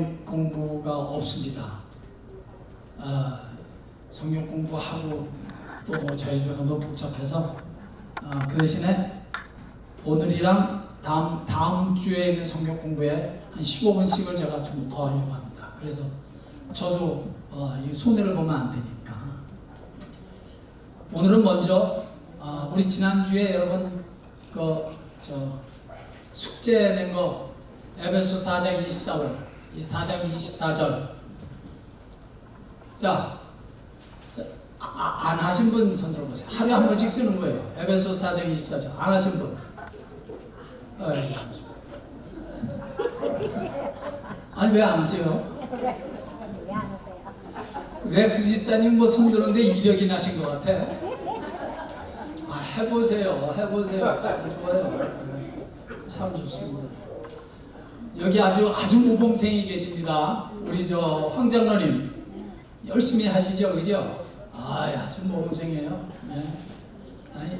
성경 공부가 없습니다. 성경 공부하고 또 뭐 저희 집에 너무 복잡해서 그 대신에 오늘이랑 다음 주에 있는 성경 공부에 한 15분씩을 제가 좀 더 하려고 합니다. 그래서 저도 이 손해를 보면 안 되니까 오늘은 먼저 우리 지난주에 여러분 숙제 낸 거 에베소 4장 24절 이 4장 24절 안 하신 분 손 들어보세요. 하루에 한 번씩 쓰는 거예요. 에베소 4장 24절 안 하신 분. 아니 왜 안 하세요? 렉스 집사님 뭐 손 드는데 이력이 나신 것 같아. 해보세요. 참 좋아요. 참 좋습니다. 여기 아주 모범생이 계십니다. 우리 황 장로님 열심히 하시죠, 그죠? 아주 모범생이에요. 네.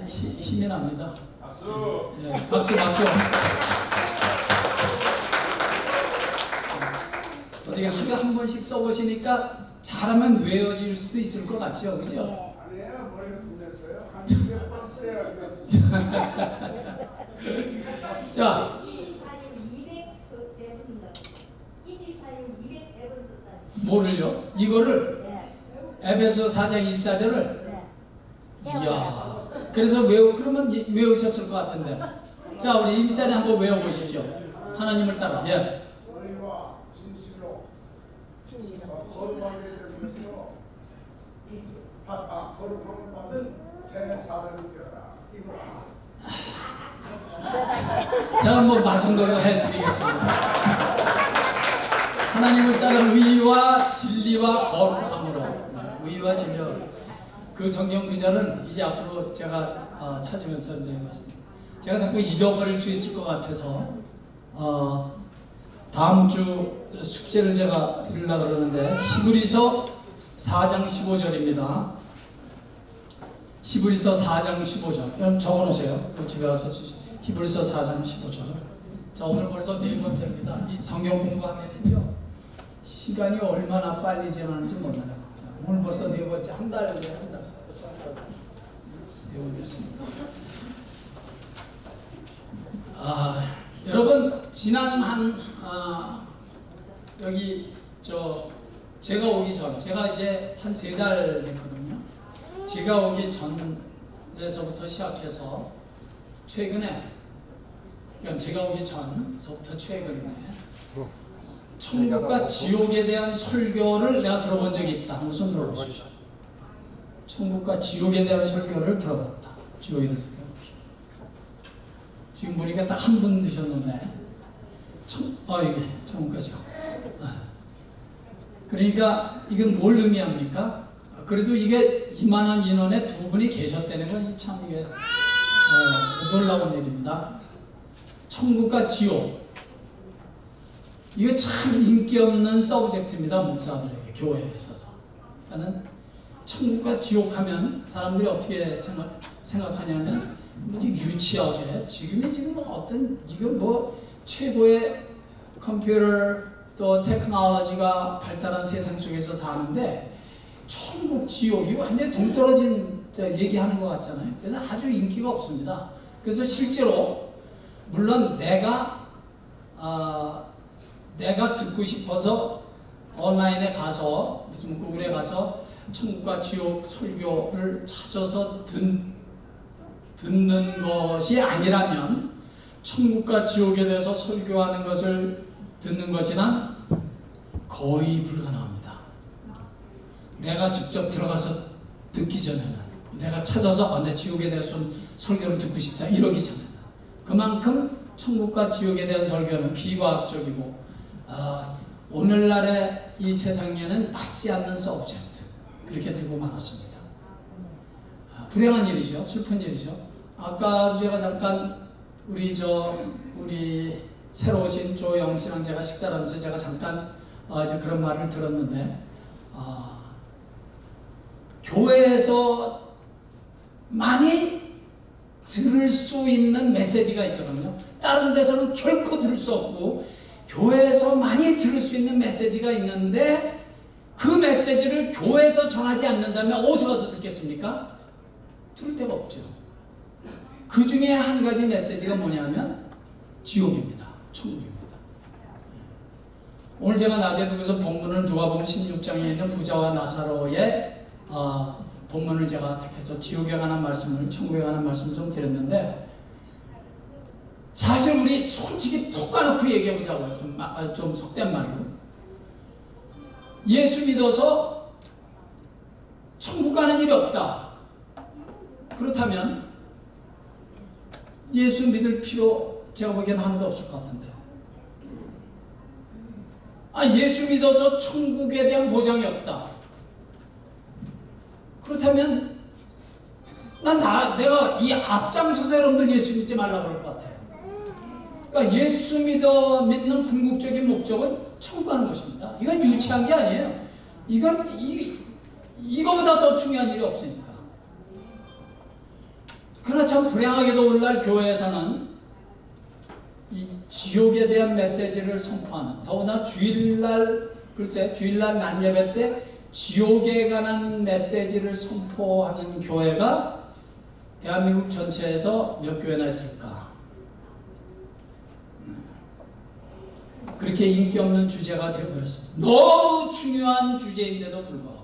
힘이 납니다. 박수. 네, 박수. 어떻게 하루에 한 번씩 써보시니까 잘하면 외워질 수도 있을 것 같죠, 그죠? 아니에요, 머리가 둔했어요. 한 200번 써야 자, 뭐를요? 이거를 에베소 4장 24절을 이야. 그래서 그러면 외우셨을 것 같은데. 자, 우리 임사님 한번 외워보십시오. 하나님을 따라. 예. 너희와 진실로 거룩하게 되면서 거룩함을 받은 새 사람이 되어라. 이거라. 제가 한번 맞은 걸로 해드리겠습니다. 하나님을 따라 의와 진리와 거룩함으로. 의와 진리와 그 성경 구절은 이제 앞으로 제가 찾으면서 말씀드립니다. 제가 자꾸 잊어버릴 수 있을 것 같아서 다음 주 숙제를 제가 드리려고 그러는데 히브리서 4장 15절입니다. 히브리서 4장 15절. 그럼 적어놓으세요. 집에 가서 히브리서 4장 15절. 자, 오늘 벌써 네 번째입니다. 이 성경 공부하면요 시간이 얼마나 빨리 지나는지 몰라요. 오늘 벌써 네 번째, 한 달. 네 번째입니다. 여러분 지난 여기 제가 오기 전, 제가 이제 한 3달 됐거든요. 제가 오기 전에서부터 시작해서 최근에, 그러니까 제가 오기 전서부터 최근에 천국과 지옥에 대한 설교를 내가 들어본 적이 있다. 한번 손 들어보십시오. 천국과 지옥에 대한 설교를 들어봤다. 지옥에 대한 설교. 지금 보니까 딱 한 분 드셨는데, 이게 천국과 지옥. 그러니까 이건 뭘 의미합니까? 그래도 이게 이만한 인원에 2분이 계셨다는 건 참 이게 놀라운 일입니다. 천국과 지옥. 이거 참 인기 없는 서브젝트입니다. 목사들에게, 교회에 있어서. 그러니까 천국과 지옥 하면 사람들이 어떻게 생각하냐면 유치하게 지금 어떤 지금 최고의 컴퓨터 또 테크놀로지가 발달한 세상 속에서 사는데 천국 지옥이 완전히 동떨어진 얘기하는 것 같잖아요. 그래서 아주 인기가 없습니다. 그래서 실제로 물론 내가 듣고 싶어서 온라인에 가서 무슨 구글에 가서 천국과 지옥 설교를 찾아서 듣는 것이 아니라면 천국과 지옥에 대해서 설교하는 것을 듣는 것이란 거의 불가능합니다. 내가 직접 들어가서 듣기 전에는, 내가 찾아서 내 지옥에 대해서 설교를 듣고 싶다 이러기 전에는, 그만큼 천국과 지옥에 대한 설교는 비과학적이고 오늘날의 이 세상에는 맞지 않는 서브젝트, 그렇게 되고 말았습니다. 불행한 일이죠. 슬픈 일이죠. 아까도 제가 잠깐 우리 새로 오신 조영 씨랑 제가 식사를 하면서 제가 잠깐 이제 그런 말을 들었는데, 교회에서 많이 들을 수 있는 메시지가 있거든요. 다른 데서는 결코 들을 수 없고 교회에서 많이 들을 수 있는 메시지가 있는데 그 메시지를 교회에서 전하지 않는다면 어디서 가서 듣겠습니까? 들을 데가 없죠. 그 중에 한 가지 메시지가 뭐냐면 지옥입니다. 천국입니다. 오늘 제가 낮에 두고서 본문을 누가복음 16장에 있는 부자와 나사로의 본문을 제가 택해서 지옥에 관한 말씀을, 천국에 관한 말씀을 좀 드렸는데, 사실 우리 솔직히 톡 까놓고 얘기해 보자고요. 좀 속된 말로. 예수 믿어서 천국 가는 일이 없다. 그렇다면 예수 믿을 필요 제가 보기에는 하나도 없을 것 같은데. 예수 믿어서 천국에 대한 보장이 없다. 그렇다면 내가 이 앞장서서 여러분들 예수 믿지 말라고 그럴 것 같아요. 그러니까 예수 믿는 궁극적인 목적은 천국 가는 것입니다. 이건 유치한 게 아니에요. 이거보다 더 중요한 일이 없으니까. 그러나 참 불행하게도 오늘날 교회에서는 이 지옥에 대한 메시지를 선포하는, 더구나 주일날 난예배 때 지옥에 관한 메시지를 선포하는 교회가 대한민국 전체에서 몇 교회나 있을까? 그렇게 인기 없는 주제가 되어버렸습니다. 너무 중요한 주제인데도 불구하고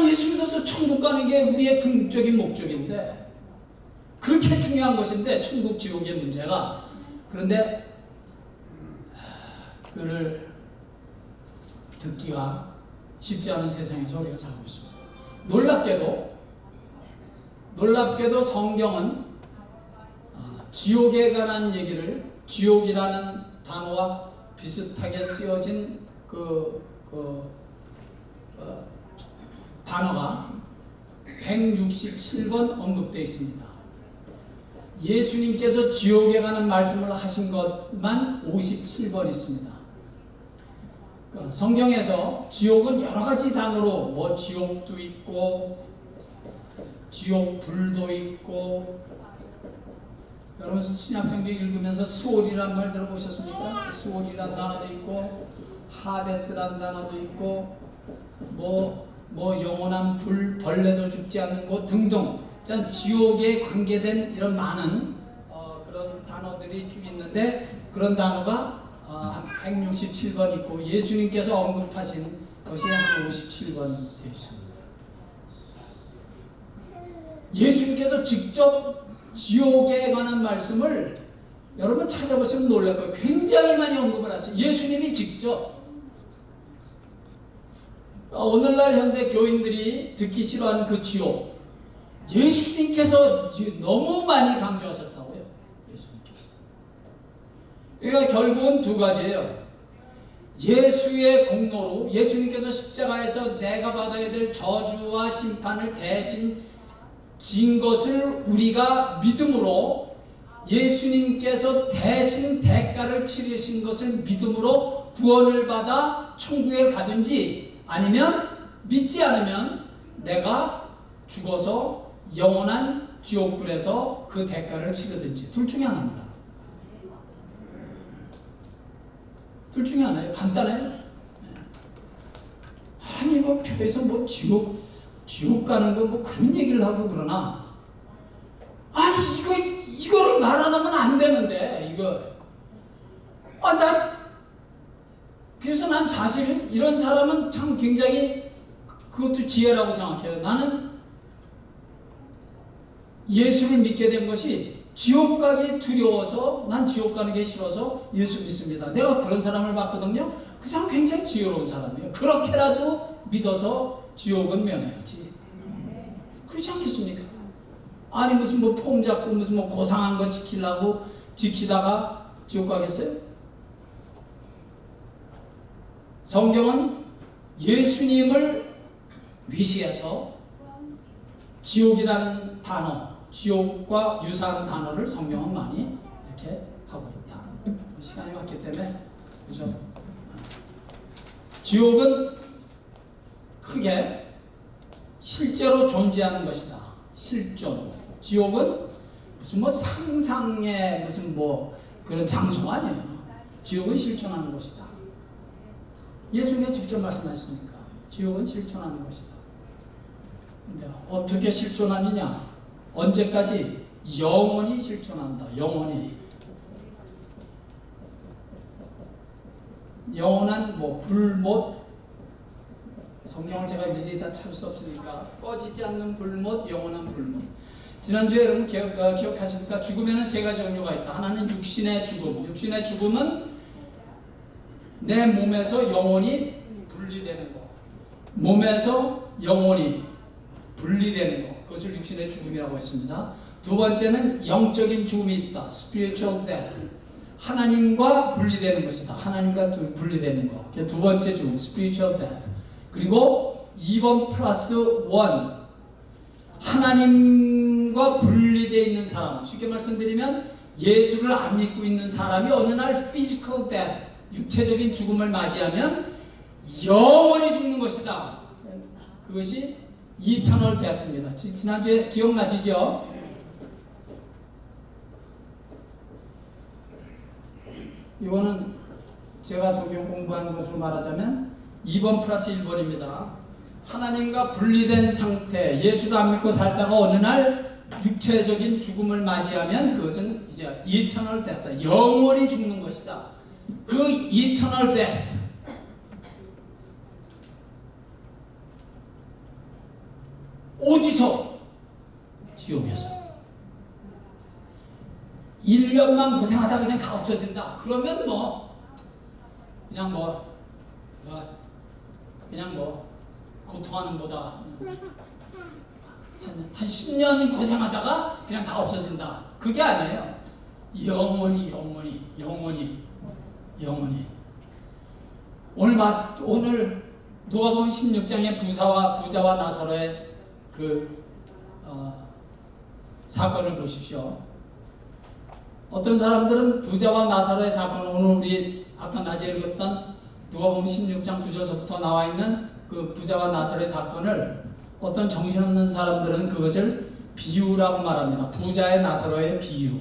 예수 믿어서 천국 가는 게 우리의 궁극적인 목적인데, 그렇게 중요한 것인데 천국 지옥의 문제가, 그런데 그를 듣기가 쉽지 않은 세상에서 우리가 살고 있습니다. 놀랍게도 성경은 지옥에 관한 얘기를, 지옥이라는 단어와 비슷하게 쓰여진 단어가 167번 언급되어 있습니다. 예수님께서 지옥에 가는 말씀을 하신 것만 57번 있습니다. 성경에서 지옥은 여러 가지 단어로 지옥도 있고 지옥불도 있고, 여러분 신약성경 읽으면서 스올이란 말 들어보셨습니까? 스올이란 단어도 있고 하데스란 단어도 있고 영원한 불, 벌레도 죽지 않는 곳 등등, 지옥에 관계된 이런 많은 그런 단어들이 쭉 있는데, 그런 단어가 한 167번 있고 예수님께서 언급하신 것이 한 57번 되어 있습니다. 예수님께서 직접 지옥에 관한 말씀을 여러분 찾아보시면 놀랄 거예요. 굉장히 많이 언급을 하세요. 예수님이 직접. 오늘날 현대 교인들이 듣기 싫어하는 그 지옥, 예수님께서 너무 많이 강조하셨다고요. 예수님께서. 그러니까 결국은 두 가지예요. 예수의 공로로, 예수님께서 십자가에서 내가 받아야 될 저주와 심판을 대신 진 것을 우리가 믿음으로, 예수님께서 대신 대가를 치르신 것을 믿음으로 구원을 받아 천국에 가든지, 아니면 믿지 않으면 내가 죽어서 영원한 지옥불에서 그 대가를 치르든지, 둘 중에 하나입니다. 둘 중에 하나예요. 간단해요. 아니 교회에서 지옥 가는 거 그런 얘기를 하고 그러나, 아니 이거를 말 안 하면 안 되는데, 그래서 난 사실 이런 사람은 참 굉장히 그것도 지혜라고 생각해요. 나는 예수를 믿게 된 것이 지옥 가기 두려워서, 난 지옥 가는 게 싫어서 예수 믿습니다. 내가 그런 사람을 봤거든요. 그 사람 굉장히 지혜로운 사람이에요. 그렇게라도 믿어서 지옥은 면해야지. 그렇지 않겠습니까? 아니 무슨 폼 잡고 무슨 고상한 거 지키다가 지옥 가겠어요? 성경은 예수님을 위시해서 지옥이라는 단어, 지옥과 유사한 단어를 성경은 많이 이렇게 하고 있다. 시간이 왔기 때문에, 그죠? 지옥은 크게 실제로 존재하는 것이다. 실존. 지옥은 무슨 상상의 무슨 그런 장소가 아니에요. 지옥은 실존하는 것이다. 예수님이 직접 말씀하시니까 지옥은 실존하는 것이다. 근데 어떻게 실존하느냐? 언제까지? 영원히 실존한다. 영원히. 영원한 뭐 불못, 성경을 제가 일일이 다 찾을 수 없으니까 꺼지지 않는 불못, 영원한 불못. 지난주에 여러분 기억하십니까? 죽음에는 세 가지 종류가 있다. 하나는 육신의 죽음. 육신의 죽음은 내 몸에서 영원히 분리되는 거. 몸에서 영원히 분리되는 거. 그것을 육신의 죽음이라고 했습니다. 두 번째는 영적인 죽음이 있다. Spiritual death. 하나님과 분리되는 것이다. 하나님과 분리되는 거. 그게 두 번째 죽음, Spiritual death. 그리고 2번 플러스 1. 하나님과 분리되어 있는 사람. 쉽게 말씀드리면 예수를 안 믿고 있는 사람이 어느 날 physical death, 육체적인 죽음을 맞이하면 영원히 죽는 것이다. 그것이 eternal death입니다. 지난주에 기억나시죠? 이거는 제가 성경 공부한 것으로 말하자면 2번 플러스 1번입니다. 하나님과 분리된 상태, 예수도 안 믿고 살다가 어느 날 육체적인 죽음을 맞이하면 그것은 이제 eternal death, 영원히 죽는 것이다. 그 eternal death, 어디서? 지옥에서. 1년만 고생하다가 그냥 다 없어진다. 그러면 그냥 고통하는 보다 한 10년 고생하다가 그냥 다 없어진다. 그게 아니에요. 영원히. 오늘 누가복음 16장의 부자와 나사로의 사건을 보십시오. 어떤 사람들은 부자와 나사로의 사건, 오늘 우리 아까 낮에 읽었던 누가복음 16장 9절서부터 나와 있는 그 부자와 나사로의 사건을 어떤 정신없는 사람들은 그것을 비유라고 말합니다. 부자의 나사로의 비유.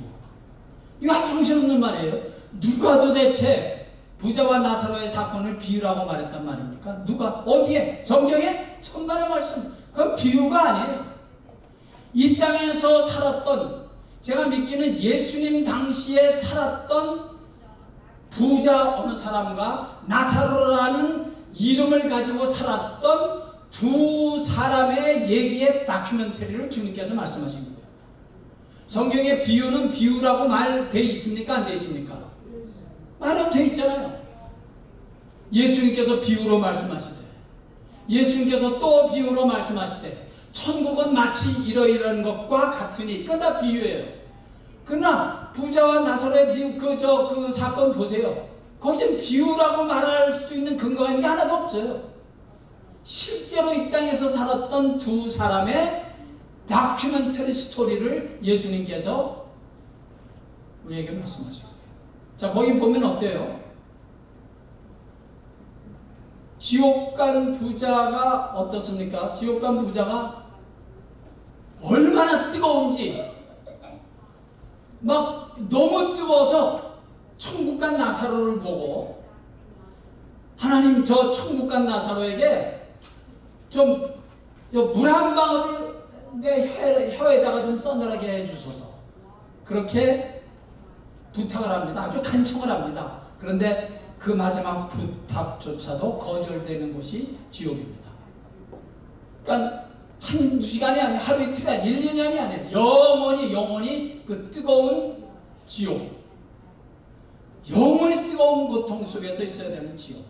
이거 아주 정신없는 말이에요. 누가 도대체 부자와 나사로의 사건을 비유라고 말했단 말입니까? 누가? 어디에? 성경에? 천만의 말씀. 그건 비유가 아니에요. 이 땅에서 살았던, 제가 믿기는 예수님 당시에 살았던 부자 어느 사람과 나사로라는 이름을 가지고 살았던 두 사람의 얘기의 다큐멘터리를 주님께서 말씀하신 거예요. 성경의 비유는 비유라고 말돼 있습니까? 안 돼 있습니까? 말은 돼 있잖아요. 예수님께서 비유로 말씀하시되, 예수님께서 또 비유로 말씀하시되, 천국은 마치 이러이러한 것과 같으니, 그건 다 비유예요. 그러나 부자와 나사로의 비유, 그 사건 보세요. 거긴 비유라고 말할 수 있는 근거가 있는 게 하나도 없어요. 실제로 이 땅에서 살았던 두 사람의 다큐멘터리 스토리를 예수님께서 우리에게 말씀하시고, 자, 거기 보면 어때요? 지옥 간 부자가 어떻습니까? 지옥 간 부자가 얼마나 뜨거운지, 막 너무 뜨거워서 천국 간 나사로를 보고, 하나님, 저 천국 간 나사로에게 좀 물 한 방울을 내 혀에다가 좀 서늘하게 해주소서, 그렇게 부탁을 합니다. 아주 간청을 합니다. 그런데 그 마지막 부탁조차도 거절되는 곳이 지옥입니다. 그러니까 한두 시간이 아니라 하루 이틀이 아니라 1, 2년이 아니라 영원히 그 뜨거운 지옥, 영원히 뜨거운 고통 속에서 있어야 되는 지옥.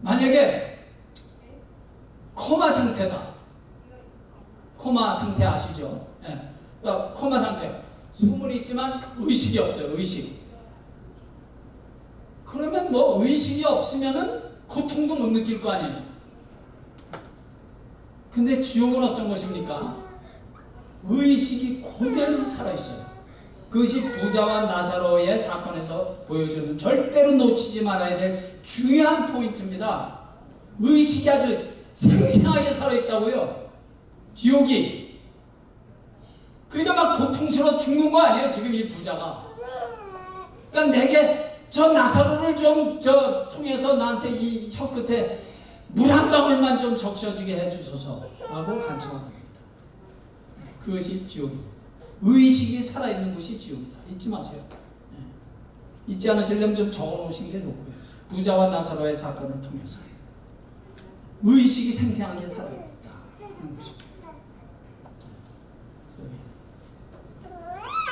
만약에 코마 상태다. 코마 상태 아시죠? 네. 그러니까 코마 상태, 숨은 있지만 의식이 없어요. 의식. 그러면 의식이 없으면은 고통도 못 느낄 거 아니에요. 근데 지옥은 어떤 것입니까? 의식이 그대로 살아있어요. 그것이 부자와 나사로의 사건에서 보여주는, 절대로 놓치지 말아야 될 중요한 포인트입니다. 의식이 아주 생생하게 살아있다고요. 지옥이. 그러니까 막 고통스러워 죽는 거 아니에요, 지금 이 부자가. 그러니까 내게 저 나사로를 좀 통해서 나한테 이 혀끝에 물 한 방울만 좀 적셔지게 해주소서라고 간청합니다. 그것이 지옥. 의식이 살아있는 곳이 지옥이다. 잊지 마세요. 잊지 않으시려면 좀 적어놓으신 게 좋고요. 부자와 나사로의 사건을 통해서 의식이 생생하게 살아있다.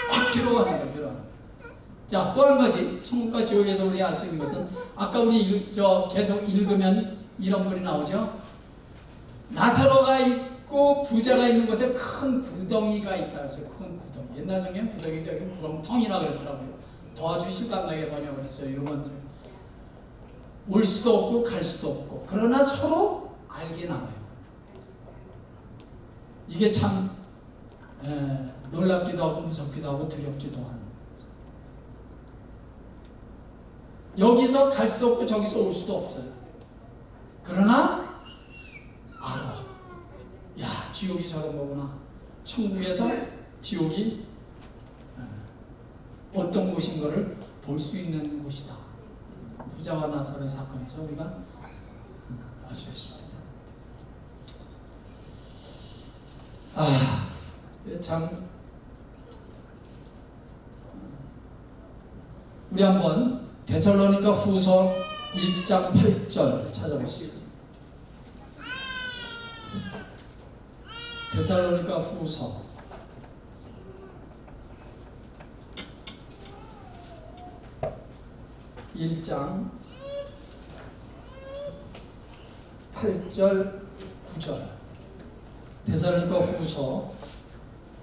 확 필요하는 거예요. 필요하는. 자, 또 한 가지 천국과 지옥에서 우리 알 수 있는 것은 아까 우리 계속 읽으면 이런 글이 나오죠. 나사로가 있고 부자가 있는 곳에 큰 구덩이가 있다. 큰 구덩이. 옛날 성경 구덩이 여기 구렁텅이라 그랬더라고요. 더 아주 실감나게 번역을 했어요. 이건 올 수도 없고 갈 수도 없고 그러나 서로 알긴 알아요. 이게 참 놀랍기도 하고 무섭기도 하고 두렵기도 한. 여기서 갈 수도 없고 저기서 올 수도 없어요. 그러나 알아. 야, 지옥이 저런 거구나. 천국에서 지옥이 어떤 곳인 것을 볼 수 있는 곳이다. 부자와 나사로의 사건에서 우리가 알 수 있습니다. 참 우리 한번 데살로니가 후서 1장 8절 찾아보시죠. 데살로니가 후서 1장 8절 9절. 데살로니가 후서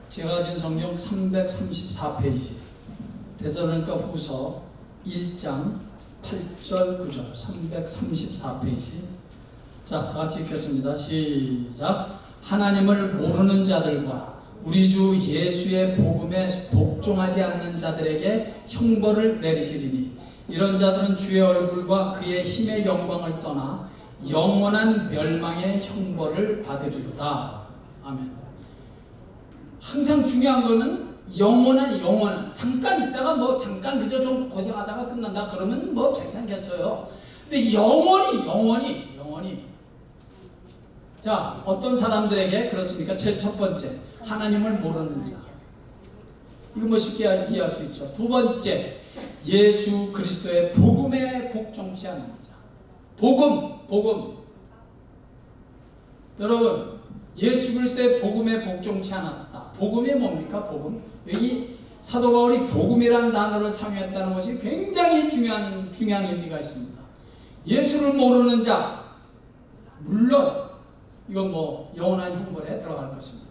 제가 가진 성경 334페이지. 데살로니가 후서 1장 8절 9절 334페이지. 자, 다 같이 읽겠습니다. 시작. 하나님을 모르는 자들과 우리 주 예수의 복음에 복종하지 않는 자들에게 형벌을 내리시리니 이런 자들은 주의 얼굴과 그의 힘의 영광을 떠나 영원한 멸망의 형벌을 받으리로다. 아멘. 항상 중요한 거는 영원한 잠깐 있다가 잠깐 그저 좀 고생하다가 끝난다 그러면 괜찮겠어요. 근데 영원히 자, 어떤 사람들에게 그렇습니까? 제일 첫 번째, 하나님을 모르는 자. 이거 쉽게 이해할 수 있죠. 두 번째, 예수 그리스도의 복음에 복종치 않는 자. 복음. 여러분, 예수 그리스도의 복음에 복종치 않았다. 복음이 뭡니까? 복음. 여기 사도 바울이 복음이라는 단어를 사용했다는 것이 굉장히 중요한 의미가 있습니다. 예수를 모르는 자, 물론 이건 영원한 형벌에 들어갈 것입니다.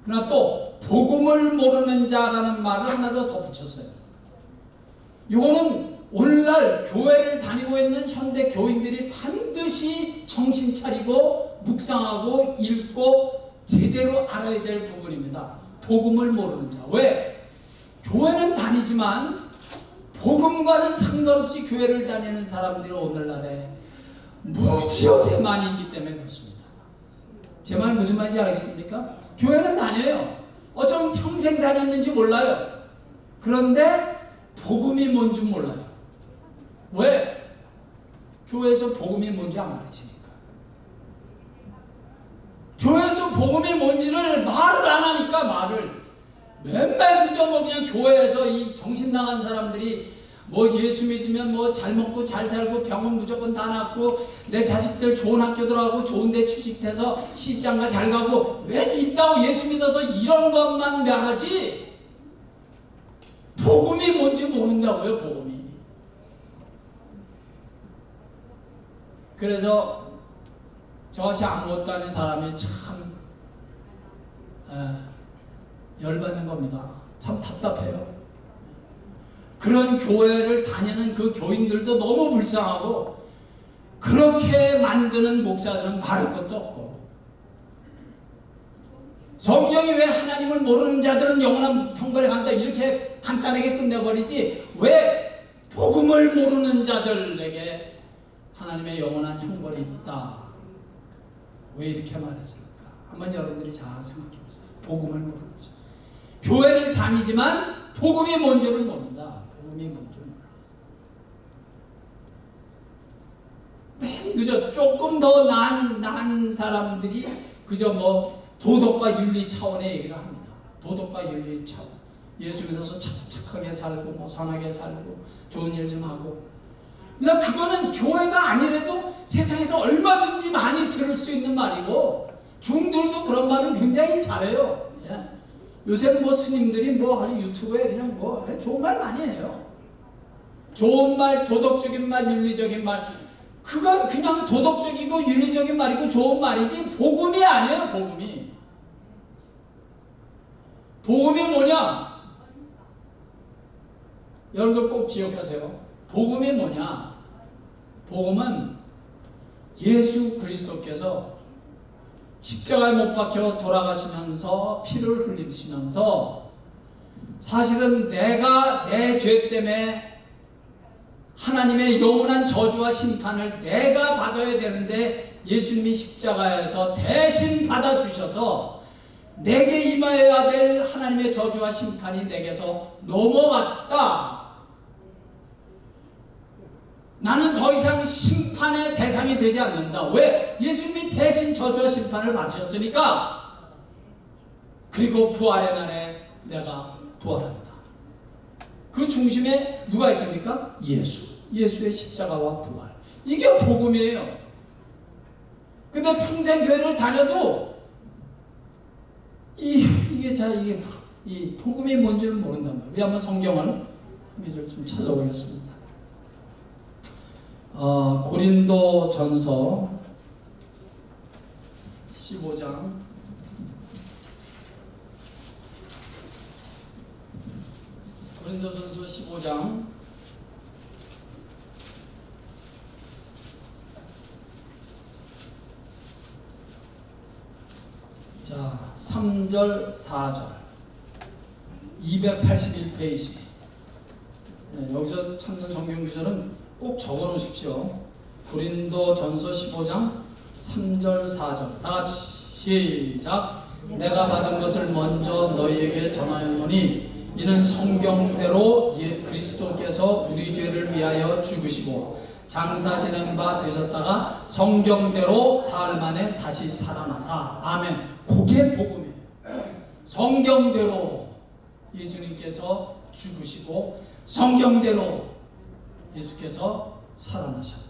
그러나 또 복음을 모르는 자라는 말을 하나 더 붙였어요. 이거는 오늘날 교회를 다니고 있는 현대 교인들이 반드시 정신 차리고 묵상하고 읽고 제대로 알아야 될 부분입니다. 복음을 모르는 자. 왜? 교회는 다니지만 복음과는 상관없이 교회를 다니는 사람들이 오늘날에 무지하게 많이 있기 때문에 그렇습니다. 제 말 무슨 말인지 알겠습니까? 교회는 다녀요. 어쩌면 평생 다녔는지 몰라요. 그런데 복음이 뭔지 몰라요. 왜? 교회에서 복음이 뭔지 안 가르치니까. 교회에서 복음이 뭔지를 말을 안 하니까 맨날 그저 그냥 교회에서 이 정신 나간 사람들이 예수 믿으면 잘 먹고 잘 살고 병은 무조건 다 낫고 내 자식들 좋은 학교 들어가고 좋은 데 취직해서 시집장가 잘 가고 왜 있다고 예수 믿어서 이런 것만 말하지 복음이 뭔지 모른다고요. 복음이. 그래서 저같이 아무것도 아닌 사람이 참 열받는 겁니다. 참 답답해요. 그런 교회를 다니는 그 교인들도 너무 불쌍하고 그렇게 만드는 목사들은 말할 것도 없고 성경이 왜 하나님을 모르는 자들은 영원한 형벌에 간다 이렇게 간단하게 끝내버리지 왜 복음을 모르는 자들에게 하나님의 영원한 형벌이 있다 왜 이렇게 말했을까? 한번 여러분들이 잘 생각해보세요. 복음을 모르는 자 교회를 다니지만 복음이 뭔지를 모른다. 복음이 뭔지를 그저 조금 더 난 사람들이 그저 뭐 도덕과 윤리 차원의 얘기를 합니다. 도덕과 윤리 차원. 예수 믿어서 착하게 살고 뭐 선하게 살고 좋은 일 좀 하고. 나 그거는 교회가 아니라도 세상에서 얼마든지 많이 들을 수 있는 말이고 중들도 그런 말은 굉장히 잘해요. 예. 요새는 뭐 스님들이 뭐 유튜브에 그냥 뭐 좋은 말 많이 해요. 좋은 말, 도덕적인 말, 윤리적인 말, 그건 그냥 도덕적이고 윤리적인 말이고 좋은 말이지 복음이 아니에요. 복음이 뭐냐? 여러분들 꼭 기억하세요. 복음이 뭐냐? 복음은 예수 그리스도께서 십자가에 못 박혀 돌아가시면서 피를 흘리시면서 사실은 내가 내 죄 때문에 하나님의 영원한 저주와 심판을 내가 받아야 되는데 예수님이 십자가에서 대신 받아주셔서 내게 임하여야 될 하나님의 저주와 심판이 내게서 넘어갔다. 나는 더 이상 심판의 대상이 되지 않는다. 왜? 예수님이 대신 저주와 심판을 받으셨으니까. 그리고 부활의 날에 내가 부활한다. 그 중심에 누가 있습니까? 예수의 십자가와 부활. 이게 복음이에요. 근데 평생 교회를 다녀도 이게 이 복음이 뭔지를 모른단 말이에요. 우리 한번 성경을 좀 찾아보겠습니다. 고린도 전서 15장 고린도전서 15장 자 3절 4절 281페이지 여기서 찾는 성경 구절은 꼭 적어 놓으십시오. 고린도전서 15장 3절 4절 다 같이 시작. 내가 받은 것을 먼저 너희에게 전하였노니 이는 성경대로 그리스도께서 우리 죄를 위하여 죽으시고 장사 지낸 바 되셨다가 성경대로 사흘 만에 다시 살아나사. 아멘. 그게 복음이에요. 성경대로 예수님께서 죽으시고 성경대로 예수께서 살아나셨다.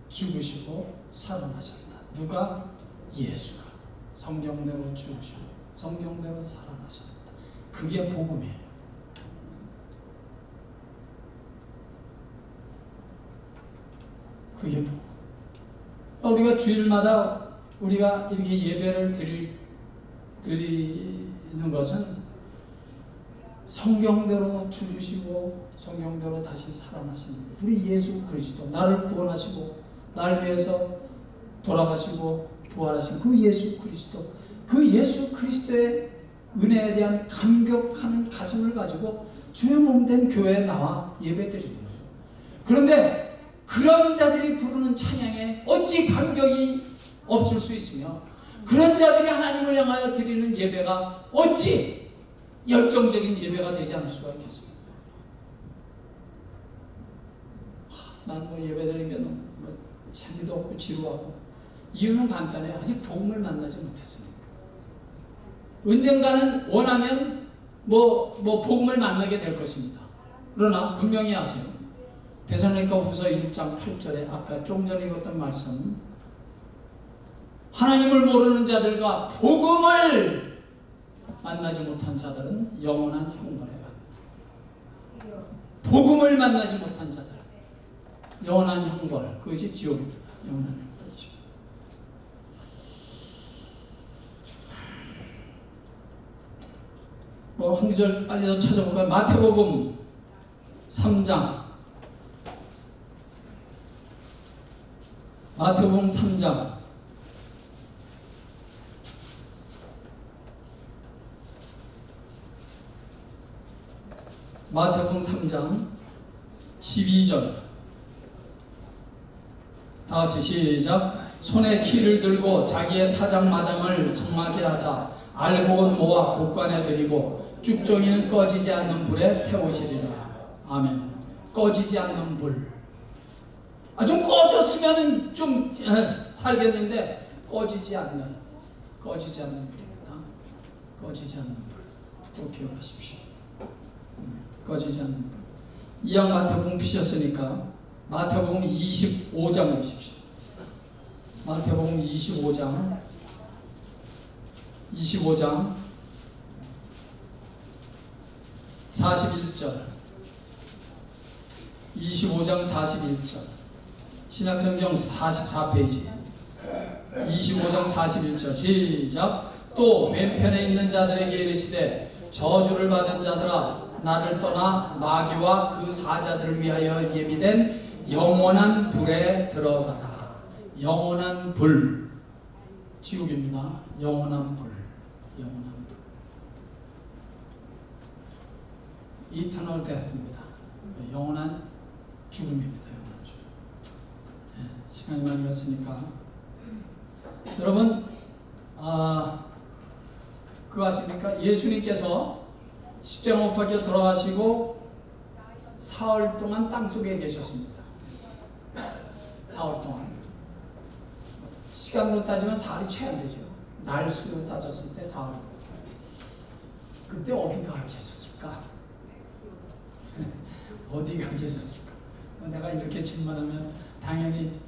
죽으시고 살아나셨다. 누가? 예수가 성경대로 죽으시고 성경대로 살아나셨다. 그게 복음이에요. 그게 복음. 우리가 주일마다 우리가 이렇게 예배를 드리는 것은 성경대로 죽으시고 성경대로 다시 살아나신 우리 예수 그리스도, 나를 구원하시고 나를 위해서 돌아가시고 부활하신 그 예수 그리스도, 그 예수 그리스도의 은혜에 대한 감격하는 가슴을 가지고 주의 몸된 교회에 나와 예배드리는 거예요. 그런데 그런 자들이 부르는 찬양에 어찌 감격이 없을 수 있으며 그런 자들이 하나님을 향하여 드리는 예배가 어찌 열정적인 예배가 되지 않을 수가 있겠습니까? 나는 뭐 예배드리는 게 너무 재미도 없고 지루하고. 이유는 간단해요. 아직 복음을 만나지 못했으니까. 언젠가는 원하면 복음을 만나게 될 것입니다. 그러나 분명히 아세요. 데살로니가 후서 1장 8절에 아까 좀 전에 읽었던 말씀, 하나님을 모르는 자들과 복음을 만나지 못한 자들은 영원한 형벌에 받는다. 복음을 만나지 못한 자들 영원한 형벌, 그것이 지옥입니다. 영원한 형벌이죠. 한 구절 빨리 더 찾아볼까요? 마태복음 3장 마태복음 3장 마태복음 3장 12절 다같이 시작. 손에 키를 들고 자기의 타작마당을 장막에 하사 알곡은 모아 곳간에 들이고 쭉정이는 꺼지지 않는 불에 태우시리라. 아멘. 꺼지지 않는 불. 좀 꺼졌으면 좀 살겠는데 꺼지지 않는 불입니다. 꺼지지 않는 불. 꼭 기억하십시오. 꺼지지 않는 불. 이왕 마태복음 피셨으니까 마태복음 25장 보십시오. 마태복음 25장 41절 25장 41절 신약성경 44페이지 25장 41절 시작. 또 왼편에 있는 자들에게 이르시되 저주를 받은 자들아 나를 떠나 마귀와 그 사자들을 위하여 예비된 영원한 불에 들어가라. 영원한 불 지옥입니다. 영원한 불. Eternal death입니다. 영원한 죽음입니다. 영원한 죽음. 시간이 많이 갔으니까 여러분 그거 아십니까? 예수님께서 십자가 못 박혀 돌아가시고 사흘 동안 땅속에 계셨습니다. 사흘 동안. 시간으로 따지면 사흘이 채 안 되죠. 날수로 따졌을 때 사흘. 그때 어디가 계셨을까? 어디가 계셨을까? 내가 이렇게 질문하면 당연히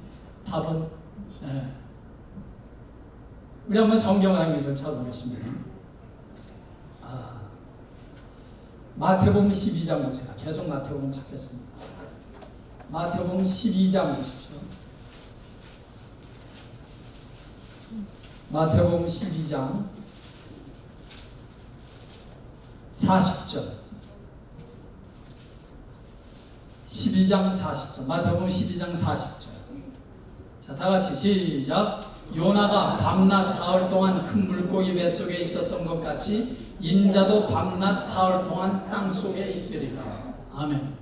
답은 우리 한번 성경을 한 구절 찾아보겠습니다. 마태복음 12장 보세요. 계속 마태복음 찾겠습니다. 마태복음 12장 보십시오. 마태복음 12장 40절 12장 40절 마태복음 12장 40절 자, 다같이 시작. 요나가 밤낮 사흘 동안 큰 물고기 뱃속에 있었던 것 같이 인자도 밤낮 사흘 동안 땅속에 있으리라. 아멘.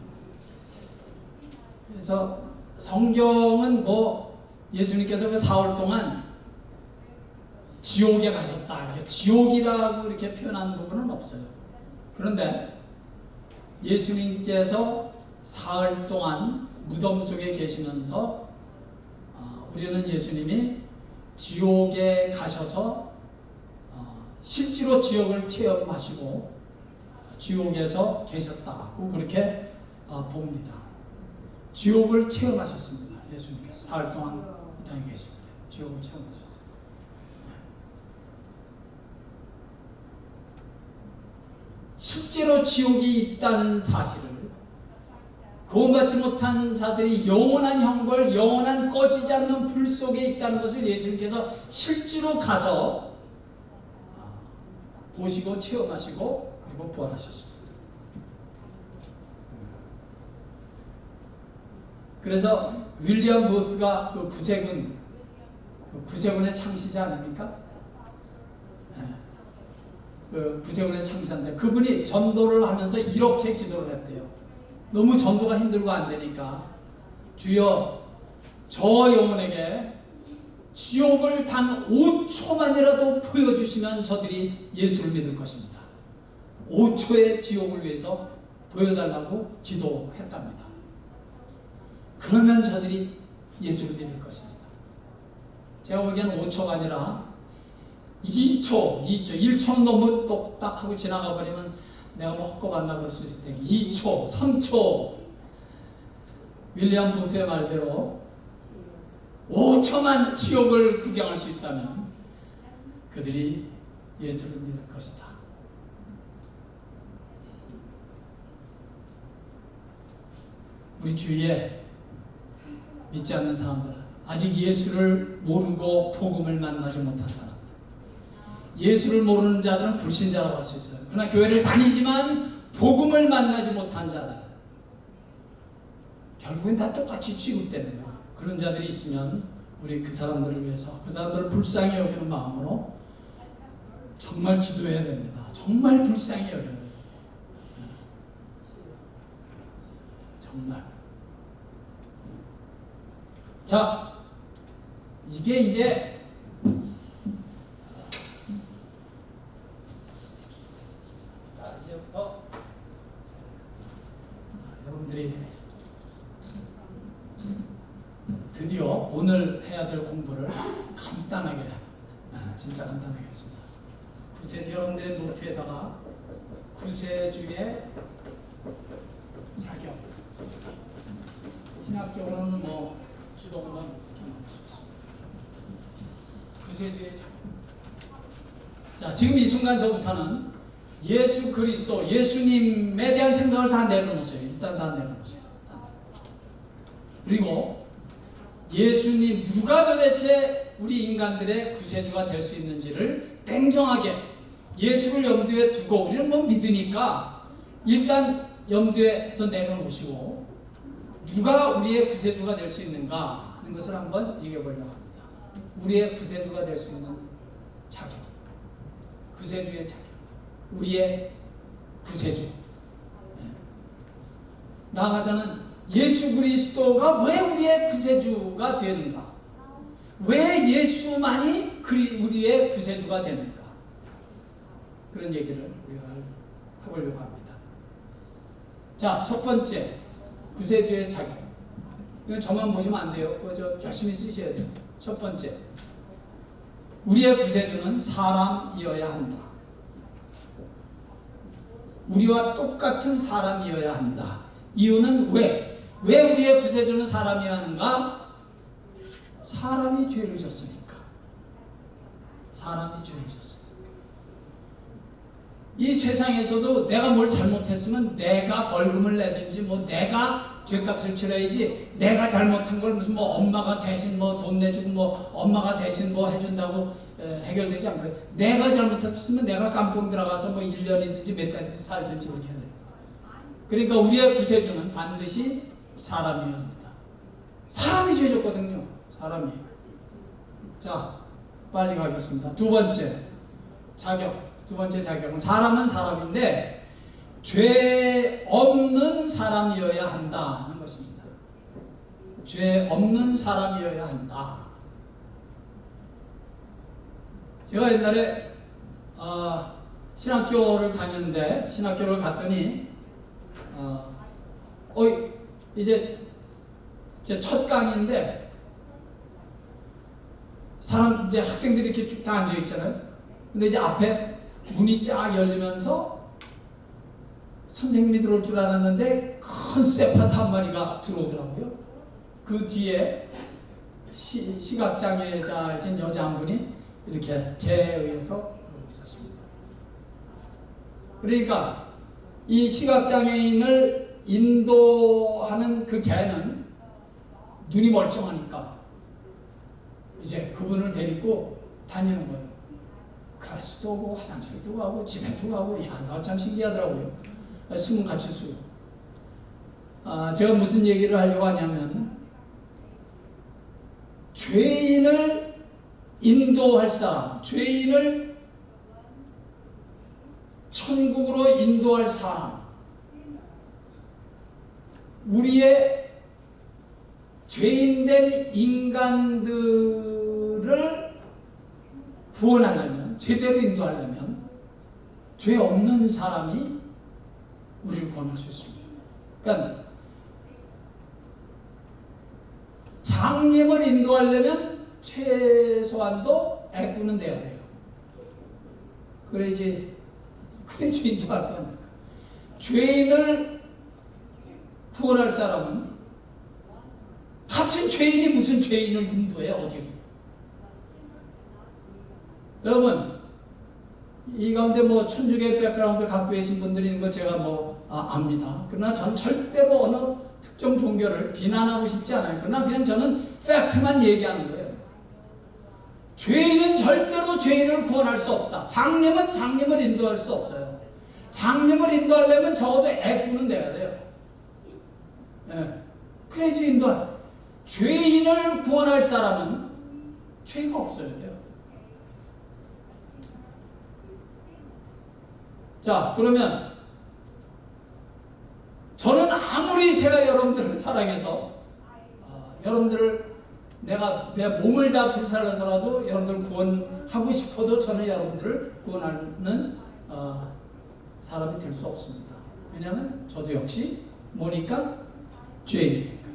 그래서 성경은 예수님께서 그 사흘 동안 지옥에 가셨다 이렇게 지옥이라고 이렇게 표현한 부분은 없어요. 그런데 예수님께서 사흘 동안 무덤 속에 계시면서 우리는 예수님이 지옥에 가셔서 실제로 지옥을 체험하시고 지옥에서 계셨다고 그렇게 봅니다. 지옥을 체험하셨습니다. 예수님께서 사흘 동안 이 땅에 계실 때 지옥을 체험하셨어요. 실제로 지옥이 있다는 사실을 구원받지 못한 자들이 영원한 형벌, 영원한 꺼지지 않는 불 속에 있다는 것을 예수님께서 실제로 가서 보시고 체험하시고 그리고 부활하셨습니다. 그래서 윌리엄 보스가 그 구세군의 창시자 아닙니까? 그 구세군의 창시자인데 그분이 전도를 하면서 이렇게 기도를 했대요. 너무 전도가 힘들고 안 되니까 주여 저 영혼에게 지옥을 단 5초만이라도 보여주시면 저들이 예수를 믿을 것입니다. 5초의 지옥을 위해서 보여달라고 기도했답니다. 그러면 저들이 예수를 믿을 것입니다. 제가 보기에는 5초가 아니라 2초, 1초는 너무 똑딱 하고 지나가 버리면 내가 헛것봤나 그럴 수 있을 테니까 2초, 3초 윌리엄 부스의 말대로 5초만 지옥을 구경할 수 있다면 그들이 예수를 믿을 것이다. 우리 주위에 믿지 않는 사람들, 아직 예수를 모르고 복음을 만나지 못한 사람들, 예수를 모르는 자들은 불신자라고 할 수 있어요. 그러나 교회를 다니지만 복음을 만나지 못한 자들, 결국엔 다 똑같이 취급되는 거야. 그런 자들이 있으면 우리 그 사람들을 위해서, 그 사람들을 불쌍히 여기는 마음으로 정말 기도해야 됩니다. 정말 불쌍히 여겨야 돼요. 정말. 자, 이게 이제 이제부터 여러분들이 드디어 오늘 해야 될 공부를 간단하게, 진짜 간단하게 했습니다. 구세주, 여러분들의 노트에다가 구세주의 자격, 신학적으로는 뭐 수동론, 구세주의 자격. 자, 지금 이 순간서부터는 예수 그리스도, 예수님에 대한 생각을 다 내려놓으세요. 일단 다 내려놓으세요. 그리고 예수님, 누가 도대체 우리 인간들의 구세주가 될 수 있는지를 냉정하게 예수를 염두에 두고, 우리는 뭐 믿으니까 일단 염두에서 내려놓으시고 누가 우리의 구세주가 될 수 있는가 하는 것을 한번 얘기해 보려고 합니다. 우리의 구세주가 될 수 있는 자격, 구세주의 자격, 우리의 구세주. 나아가서는 예수 그리스도가 왜 우리의 구세주가 되는가? 왜 예수만이 우리의 구세주가 되는가? 그런 얘기를 우리가 해보려고 합니다. 자, 첫 번째, 구세주의 자격. 이건 저만 보시면 안 돼요. 저 열심히 쓰셔야 돼요. 첫 번째, 우리의 구세주는 사람이어야 한다. 우리와 똑같은 사람이어야 한다. 이유는 왜 우리의 구세주는 사람이어야 하는가? 사람이 죄를 졌으니까. 사람이 죄를 졌으니까. 이 세상에서도 내가 뭘 잘못했으면 내가 벌금을 내든지 뭐 내가 죄값을 치러야지, 내가 잘못한 걸 무슨 뭐 엄마가 대신 뭐 돈 내주고 뭐 엄마가 대신 뭐 해준다고 해결되지 않고요. 내가 잘못했으면 내가 깜뽕 들어가서 뭐 1년이든지 몇 달이든지 살든지 그렇게 해야 돼요. 그러니까 우리의 구세주는 반드시 사람이어야 합니다. 사람이 죄졌거든요. 사람이. 자, 빨리 가겠습니다. 두 번째 자격. 두 번째 자격은 사람은 사람인데 죄 없는 사람이어야 한다 하는 것입니다. 죄 없는 사람이어야 한다. 제가 옛날에 신학교를 다녔는데, 신학교를 갔더니 이제 제 첫 강의인데 사람 이제 학생들이 이렇게 쭉 다 앉아 있잖아요. 근데 이제 앞에 문이 쫙 열리면서 선생님이 들어올 줄 알았는데 큰 세파트 한 마리가 들어오더라고요. 그 뒤에 시각장애자이신 여자 한 분이 이렇게 개에 의해서 그러고 있었습니다. 그러니까 이 시각장애인을 인도하는 그 개는 눈이 멀쩡하니까 이제 그분을 데리고 다니는 거예요. 클래스도 오고 화장실도 가고 집에도 가고. 야, 나 참 신기하더라고요. 숨은 같이 쉬고. 제가 무슨 얘기를 하려고 하냐면, 죄인을 인도할 사람, 죄인을 천국으로 인도할 사람, 우리의 죄인된 인간들을 구원하려면, 제대로 인도하려면 죄 없는 사람이 우리를 구원할 수 있습니다. 그러니까 장님을 인도하려면 최소한도 애꾸는 돼야 돼요. 그래야지 인도할 거니까. 죄인을 구원할 사람은 같은 죄인이 무슨 죄인을 인도해요? 어디로? 여러분, 이 가운데 뭐 천주교 백그라운드 갖고 계신 분들이 있는 거 제가 압니다. 그러나 전 절대로 어느 특정 종교를 비난하고 싶지 않아요. 그러나 그냥 저는 팩트만 얘기하는 거예요. 죄인은 절대로 죄인을 구원할 수 없다. 장님은 장님을 인도할 수 없어요. 장님을 인도하려면 적어도 애꾸는 돼야 돼요. 그래야지 인도할. 죄인을 구원할 사람은 죄가 없어야 돼요. 자, 그러면 저는 아무리 제가 여러분들을 사랑해서 여러분들을 내 몸을 다 불살라서라도 여러분들을 구원하고 싶어도 저는 여러분들을 구원하는 사람이 될 수 없습니다. 왜냐하면 저도 역시 뭐니까? 죄인이니까.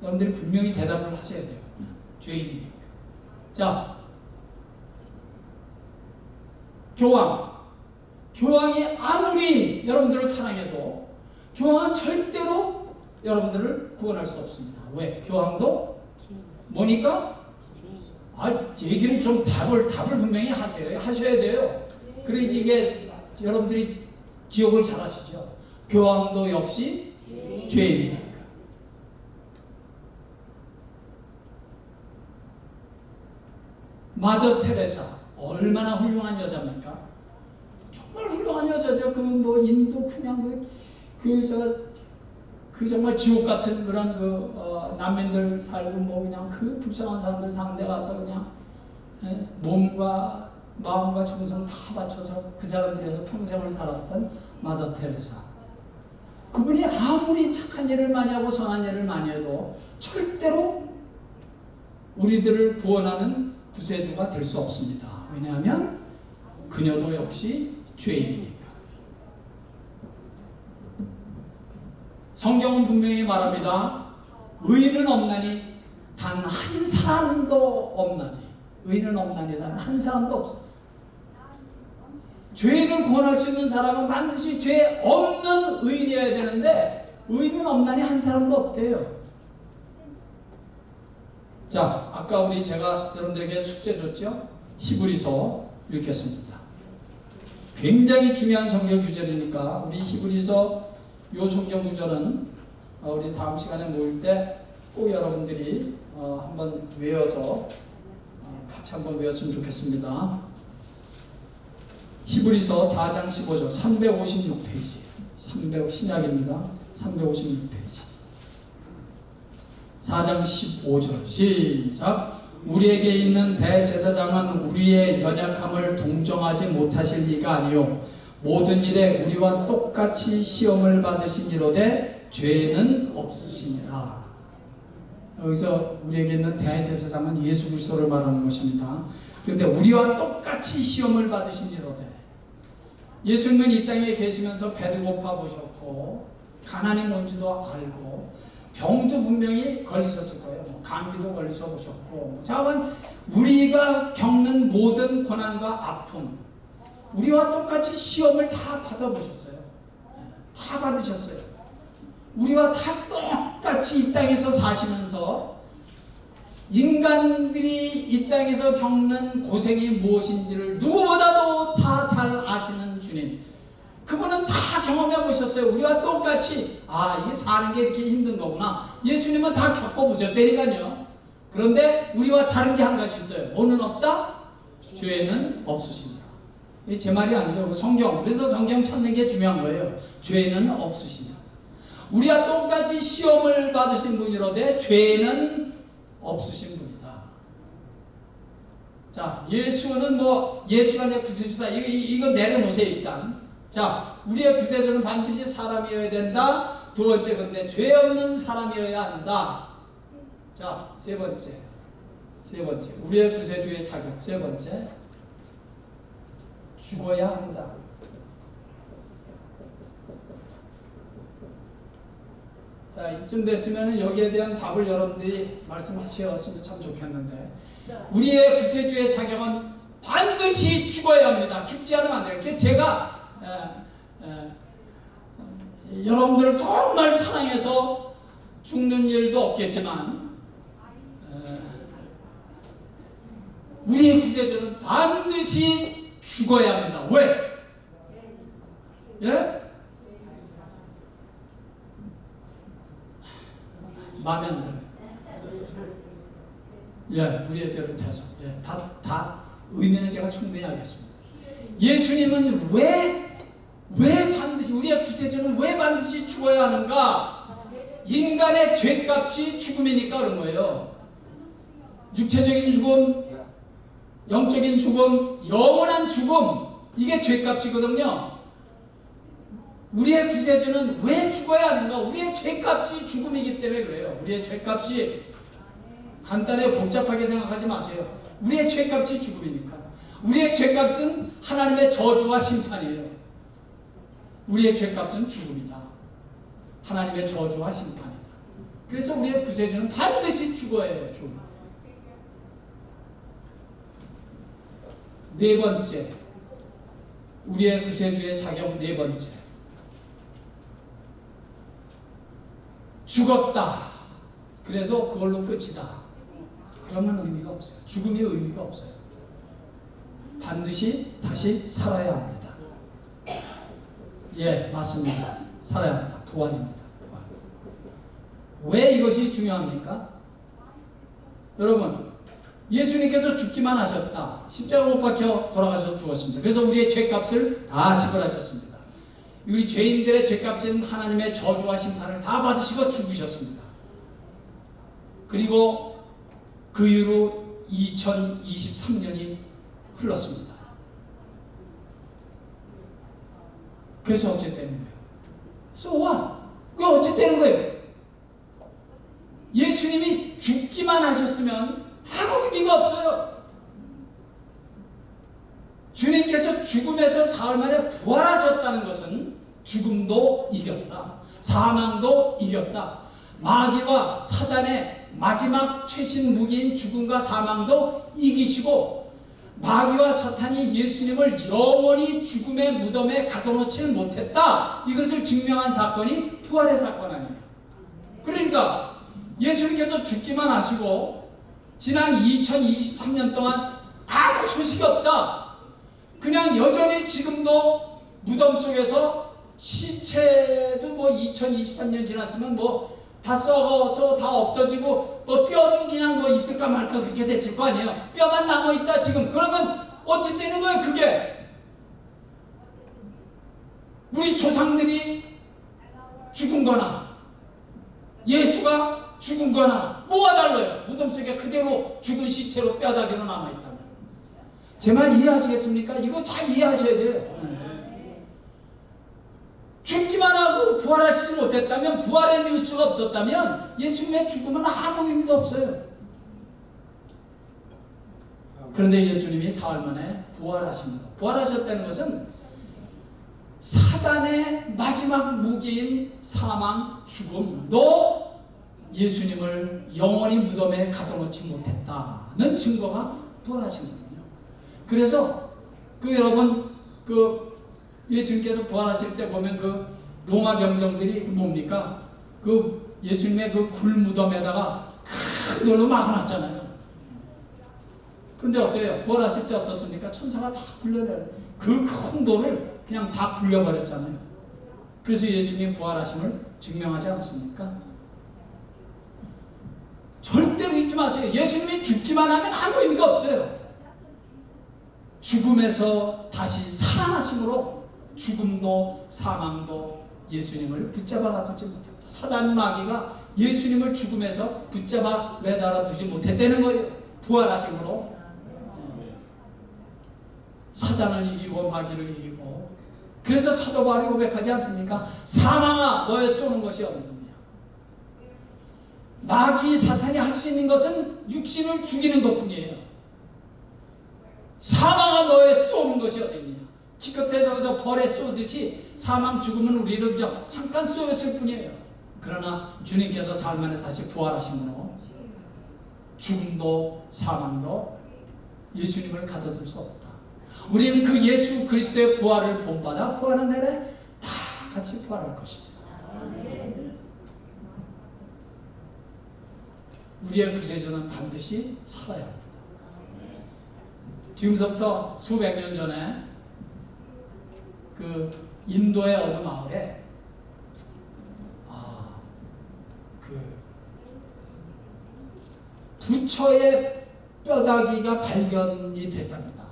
여러분들이 분명히 대답을 하셔야 돼요. 죄인이니까. 자, 교황이 아무리 여러분들을 사랑해도 교황은 절대로 여러분들을 구원할 수 없습니다. 왜? 교황도 뭐니까? 얘기를 좀 답을 분명히 하셔야 돼요. 그래야지 이게 여러분들이 기억을 잘 하시죠. 교황도 역시 죄인이니까. 마더 테레사 얼마나 훌륭한 여자입니까? 정말 훌륭한 여자죠. 인도 그냥 정말 지옥 같은 그런 난민들 살고 그냥 불쌍한 사람들 상대 가서 그냥 몸과 마음과 정성 다 바쳐서 그 사람들 위해서 평생을 살았던 마더 테레사. 그분이 아무리 착한 일을 많이 하고 선한 일을 많이 해도 절대로 우리들을 구원하는 구세주가 될 수 없습니다. 왜냐하면 그녀도 역시 죄인이니까. 성경은 분명히 말합니다. 의인은 없나니 단 한 사람도 없나니. 의인은 없나니 단 한 사람도 없어. 죄인을 구원할 수 있는 사람은 반드시 죄 없는 의인이어야 되는데 의인은 없나니 한 사람도 없대요. 자, 아까 제가 여러분들에게 숙제 줬죠? 히브리서 읽겠습니다. 굉장히 중요한 성경 구절이니까 우리 히브리서 요 성경 구절은 우리 다음 시간에 모일 때 꼭 여러분들이 한번 외워서 같이 한번 외웠으면 좋겠습니다. 히브리서 4장 15절 356페이지 신약입니다. 356페이지 4장 15절 시작. 우리에게 있는 대제사장은 우리의 연약함을 동정하지 못하실 리가 아니요 모든 일에 우리와 똑같이 시험을 받으신 이로되 죄는 없으시니라. 여기서 우리에게 있는 대제사장은 예수 그리스도를 말하는 것입니다. 그런데 우리와 똑같이 시험을 받으신 이로되 예수님은 이 땅에 계시면서 배도 고파 보셨고 가난이 뭔지도 알고 병도 분명히 걸리셨을 거예요. 감기도 걸리셔 보셨고 자만 우리가 겪는 모든 고난과 아픔 우리와 똑같이 시험을 다 받아보셨어요. 다 받으셨어요. 우리와 다 똑같이 이 땅에서 사시면서 인간들이 이 땅에서 겪는 고생이 무엇인지를 누구보다도 다 잘 아시는 주님, 그분은 다 경험해 보셨어요. 우리와 똑같이 이게 사는 게 이렇게 힘든 거구나. 예수님은 다 겪어보셨다니까요. 그런데 우리와 다른 게 한 가지 있어요. 뭐는 없다? 죄는 없으시니라. 이게 제 말이 아니죠. 성경. 그래서 성경 찾는 게 중요한 거예요. 죄는 없으시니라. 우리와 똑같이 시험을 받으신 분이로되 죄는 없으신 분이다. 자, 예수는 예수가 내 구세주다. 이거 내려놓으세요 일단. 자, 우리의 구세주는 반드시 사람이어야 된다. 두 번째, 근데 죄 없는 사람이어야 한다. 자, 세 번째, 우리의 구세주의 자격. 세 번째, 죽어야 한다. 자, 이쯤 됐으면 여기에 대한 답을 여러분들이 말씀하셨으면 참 좋겠는데, 우리의 구세주의 자격은 반드시 죽어야 합니다. 죽지 않으면 안 돼요. 제가 여러분들을 정말 사랑해서 죽는 일도 없겠지만 우리의 구세주는 반드시 죽어야 합니다. 왜? 예? 마음에 안 들어요. 예, 우리의 죄를 대서. 예, 다 의미는 제가 충분히 알겠습니다. 예수님은 왜 반드시, 우리의 구세주는 왜 반드시 죽어야 하는가? 인간의 죄값이 죽음이니까 그런 거예요. 육체적인 죽음, 영적인 죽음, 영원한 죽음, 이게 죄값이거든요. 우리의 구세주는 왜 죽어야 하는가? 우리의 죄값이 죽음이기 때문에 그래요. 우리의 죄값이 간단하게 복잡하게 생각하지 마세요. 우리의 죄값이 죽음이니까. 우리의 죄값은 하나님의 저주와 심판이에요. 우리의 죄값은 죽음이다. 하나님의 저주와 심판이다. 그래서 우리의 구세주는 반드시 죽어야 해요. 죽음. 네 번째, 우리의 구세주의 자격 네 번째, 죽었다. 그래서 그걸로 끝이다. 그러면 의미가 없어요. 죽음이 의미가 없어요. 반드시 다시 살아야 합니다. 예, 맞습니다. 살아야 한다. 부활입니다. 부활. 왜 이것이 중요합니까? 여러분, 예수님께서 죽기만 하셨다. 십자가 못 박혀 돌아가셔서 죽었습니다. 그래서 우리의 죄값을 다 지불하셨습니다. 우리 죄인들의 죄값은 하나님의 저주와 심판을 다 받으시고 죽으셨습니다. 그리고 그 이후로 2023년이 흘렀습니다. 그래서 어째 되는 거예요? So what? 왜 어째 되는 거예요? 예수님이 죽기만 하셨으면 아무 의미가 없어요. 주님께서 죽음에서 사흘 만에 부활하셨다는 것은 죽음도 이겼다. 사망도 이겼다. 마귀와 사단의 마지막 최신 무기인 죽음과 사망도 이기시고 마귀와 사탄이 예수님을 영원히 죽음의 무덤에 가둬놓지는 못했다. 이것을 증명한 사건이 부활의 사건 아니에요. 그러니까 예수님께서 죽기만 하시고 지난 2023년 동안 아무 소식이 없다. 그냥 여전히 지금도 무덤 속에서 시체도 뭐 2023년 지났으면 뭐 다 썩어서 다 없어지고 뭐 뼈도 그냥 뭐 있을까 말까 그렇게 됐을 거 아니에요. 뼈만 남아있다 지금. 그러면 어찌 되는 거예요 그게? 우리 조상들이 죽은 거나 예수가 죽은 거나 뭐가 달라요? 무덤 속에 그대로 죽은 시체로 뼈다귀로 남아있다면. 제 말 이해하시겠습니까? 이거 잘 이해하셔야 돼요. 죽기만 하고 부활하시지 못했다면, 부활의 뉴스가 없었다면 예수님의 죽음은 아무 의미도 없어요. 그런데 예수님이 사흘 만에 부활하십니다. 부활하셨다는 것은 사단의 마지막 무기인 사망, 죽음도 예수님을 영원히 무덤에 가둬놓지 못했다는 증거가 부활하시거든요. 그래서 여러분 예수님께서 부활하실 때 보면 그 로마 병정들이 뭡니까? 그 예수님의 그 굴무덤에다가 큰 돌로 막아놨잖아요. 그런데 어때요? 부활하실 때 어떻습니까? 천사가 다 굴려내요. 그 큰 돌을 그냥 다 굴려버렸잖아요. 그래서 예수님이 부활하심을 증명하지 않았습니까? 절대로 잊지 마세요. 예수님이 죽기만 하면 아무 의미가 없어요. 죽음에서 다시 살아나심으로 죽음도 사망도 예수님을 붙잡아 놔두지 못했다. 사단 마귀가 예수님을 죽음에서 붙잡아 매달아 두지 못했다는 거예요. 부활하심으로 사단을 이기고 마귀를 이기고. 그래서 사도 바울이 고백하지 않습니까? 사망아 너의 쏘는 것이 어디냐. 마귀 사탄이 할 수 있는 것은 육신을 죽이는 것뿐이에요. 사망아 너의 쏘는 것이 어디냐. 기껏해서 그저 벌에 쏘듯이 사망 죽음은 우리를 그저 잠깐 쏘였을 뿐이에요. 그러나 주님께서 사흘 만에 다시 부활하심으로 죽음도 사망도 예수님을 가둬둘 수 없다. 우리는 그 예수 그리스도의 부활을 본받아 부활한 날에 다 같이 부활할 것입니다. 우리의 구세주는 반드시 살아야 합니다. 지금서부터 수백 년 전에 그 인도의 어느 마을에 부처의 뼈다귀가 발견이 됐답니다.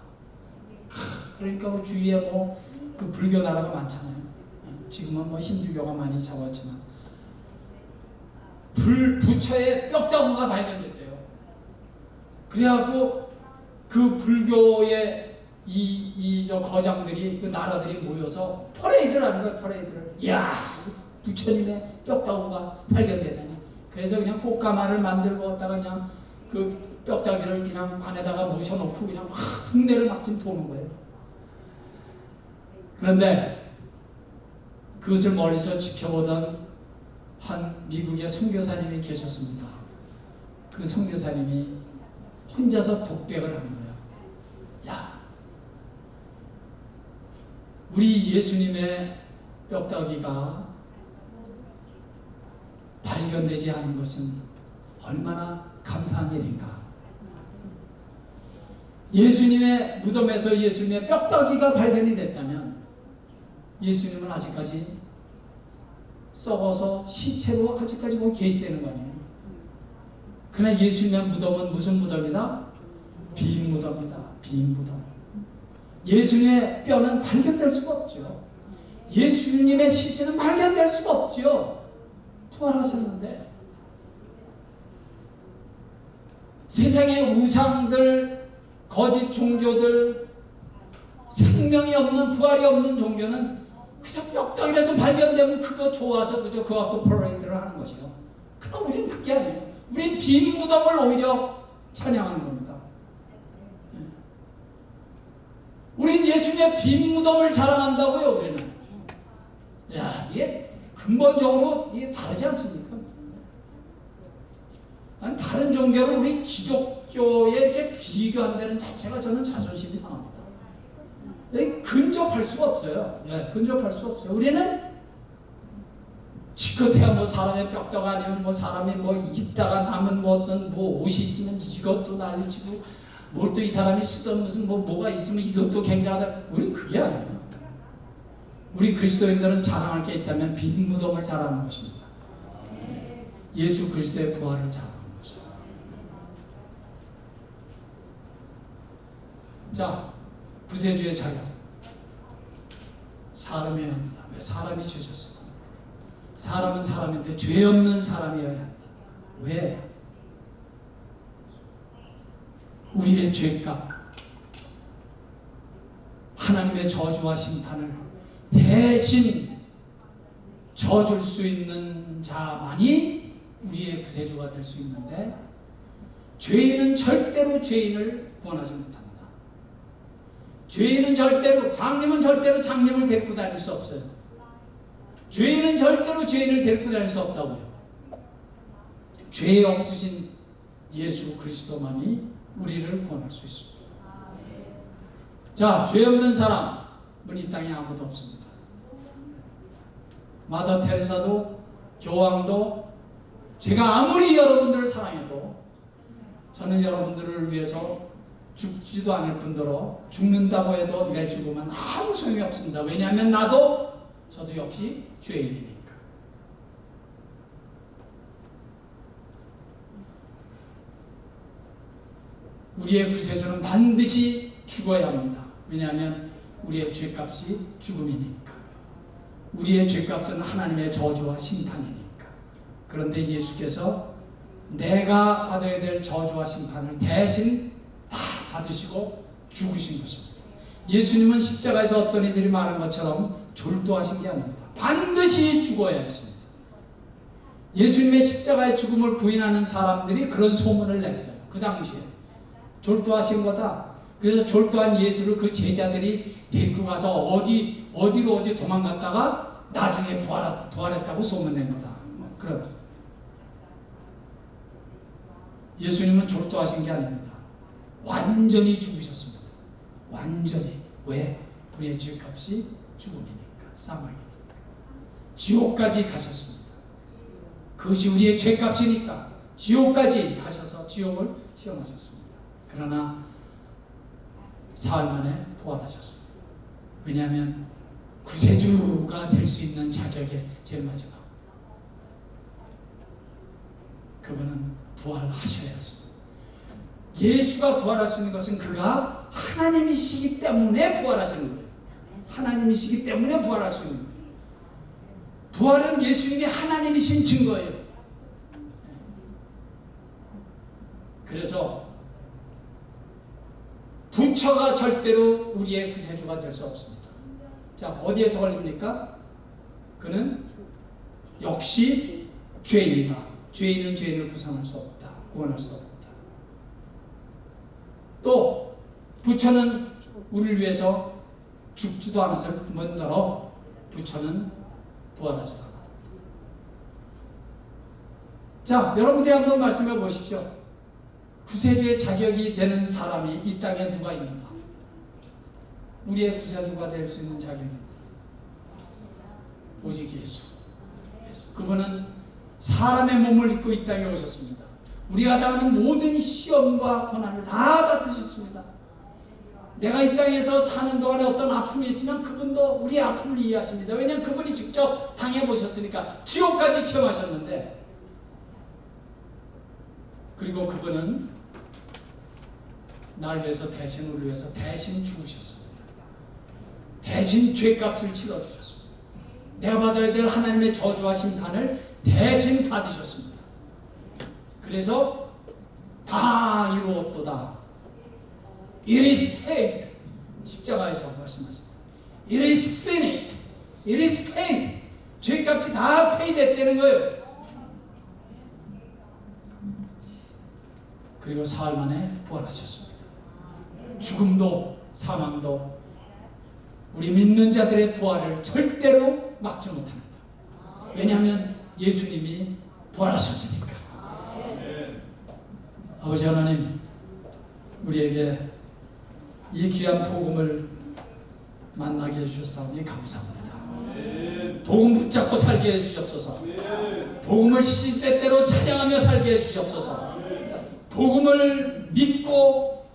그러니까 그 주위에 뭐 그 불교 나라가 많잖아요. 지금은 뭐 힌두교가 많이 잡았지만 부처의 뼈다귀가 발견됐대요. 그래갖고 그 불교의 저 거장들이, 그 나라들이 모여서 퍼레이드를 하는 거예요. 퍼레이드를. 이야, 부처님의 뼈다귀가 발견되다니. 그래서 그냥 꽃가마를 만들고 왔다가 그냥 그 뼈다귀를 그냥 관에다가 모셔놓고 그냥 동네를 막 좀 도는 거예요. 그런데 그것을 멀리서 지켜보던 한 미국의 선교사님이 계셨습니다. 그 선교사님이 혼자서 독백을 하는 거예요. 야, 우리 예수님의 뼈다귀가 발견되지 않은 것은 얼마나 감사한 일인가. 예수님의 무덤에서 예수님의 뼈다귀가 발견이 됐다면 예수님은 아직까지 썩어서 시체로 아직까지 거기 계시되는 거 아니에요. 그러나 예수님의 무덤은 무슨 무덤이다? 빈 무덤이다. 빈 무덤. 예수님의 뼈는 발견될 수가 없죠. 예수님의 시신은 발견될 수가 없죠. 부활하셨는데. 세상의 우상들, 거짓 종교들, 생명이 없는, 부활이 없는 종교는 그저 뼈다귀라도 발견되면 그거 좋아서 그저 그거 갖고 퍼레이드를 하는 것이요. 그럼 우리는 그게 아니에요. 우리는 빈 무덤을 오히려 찬양하는 겁니다. 우린 예수님의 빈 무덤을 자랑한다고요. 우리는. 야, 이게 근본적으로 이게 다르지 않습니까? 아니, 다른 종교를 우리 기독교에 이렇게 비교한다는 자체가 저는 자존심이 상합니다. 근접할 수가 없어요. 예, 근접할 수 없어요. 우리는 기껏해야 뭐 사람의 뼈다가 아니면 뭐 사람이 뭐 입다가 남은 뭐 어떤 뭐 옷이 있으면 이것도 난리치고 뭘 또 이 사람이 쓰던 무슨 뭐가 있으면 이것도 굉장하다. 우리는 그게 아니에요. 우리 그리스도인들은 자랑할 게 있다면 빈 무덤을 자랑하는 것입니다. 예수 그리스도의 부활을 자랑하는 것입니다. 자, 구세주의 자격. 사람이어야 한다. 왜 사람이 죄졌어? 사람은 사람인데 죄 없는 사람이어야 한다. 왜? 우리의 죄값, 하나님의 저주와 심판을 대신 져줄 수 있는 자만이 우리의 구세주가 될 수 있는데, 죄인은 절대로 죄인을 구원하지 못합니다. 죄인은 절대로, 장님은 절대로 장님을 데리고 다닐 수 없어요. 죄인은 절대로 죄인을 데리고 다닐 수 없다고요. 죄 없으신 예수 그리스도만이 우리를 구원할 수 있습니다. 자, 죄 없는 사람은 이 땅에 아무도 없습니다. 마더 테레사도 교황도 제가 아무리 여러분들을 사랑해도 저는 여러분들을 위해서 죽지도 않을 뿐더러 죽는다고 해도 내 죽음은 아무 소용이 없습니다. 왜냐하면 저도 역시 죄인이니까. 우리의 구세주는 반드시 죽어야 합니다. 왜냐하면 우리의 죄값이 죽음이니까. 우리의 죄값은 하나님의 저주와 심판이니까. 그런데 예수께서 내가 받아야 될 저주와 심판을 대신 다 받으시고 죽으신 것입니다. 예수님은 십자가에서 어떤 이들이 말한 것처럼 졸도하신 게 아닙니다. 반드시 죽어야 했습니다. 예수님의 십자가의 죽음을 부인하는 사람들이 그런 소문을 냈어요. 그 당시에 졸도하신 거다. 그래서 졸도한 예수를 그 제자들이 데리고 가서 어디로 도망갔다가 나중에 부활했다고 소문낸 거다. 그럼 예수님은 졸도하신 게 아닙니다. 완전히 죽으셨습니다. 완전히. 왜? 우리의 죄값이 죽음이니까, 사망이니까. 지옥까지 가셨습니다. 그것이 우리의 죄값이니까 지옥까지 가셔서 지옥을 시험하셨습니다. 그러나 사흘 만에 부활하셨습니다. 왜냐하면 구세주가 될 수 있는 자격의 제일 마지막, 그분은 부활하셔야 했습니다. 예수가 부활할 수 있는 것은 그가 하나님이시기 때문에 부활하시는 거예요. 하나님이시기 때문에 부활할 수 있는 거예요. 부활은 예수님이 하나님이신 증거예요. 그래서 부처가 절대로 우리의 구세주가 될 수 없습니다. 자, 어디에서 걸립니까? 그는 역시 죄인이다. 죄인은 죄인을 구원할 수 없다. 구원할 수 없다. 또 부처는 우리를 위해서 죽지도 않았을 뿐더러 부처는 부활하지 않았다. 자, 여러분들이 한번 말씀해 보십시오. 구세주의 자격이 되는 사람이 이 땅에 누가 있는가? 우리의 구세주가 될 수 있는 자격입니다. 오직 예수. 그분은 사람의 몸을 입고 이 땅에 오셨습니다. 우리가 당하는 모든 시험과 고난을 다 받으셨습니다. 내가 이 땅에서 사는 동안에 어떤 아픔이 있으면 그분도 우리의 아픔을 이해하십니다. 왜냐하면 그분이 직접 당해보셨으니까. 지옥까지 체험하셨는데, 그리고 그분은 날 위해서, 대신 우리 위해서 대신 죽으셨습니다. 대신 죄값을 치러주셨습니다. 내가 받아야 될 하나님의 저주와 심판을 대신 받으셨습니다. 그래서 다 이루었도다. It is paid. 십자가에서 말씀하셨다. It is finished. It is paid. 죄값이 다 페이됐다는 거예요. 그리고 사흘 만에 부활하셨습니다. 죽음도 사망도 우리 믿는 자들의 부활을 절대로 막지 못합니다. 왜냐하면 예수님이 부활하셨으니까. 아버지 하나님, 우리에게 이 귀한 복음을 만나게 해주셨사오니 감사합니다. 복음 붙잡고 살게 해주시옵소서. 복음을 시대때로 찬양하며 살게 해주시옵소서. 복음을 믿고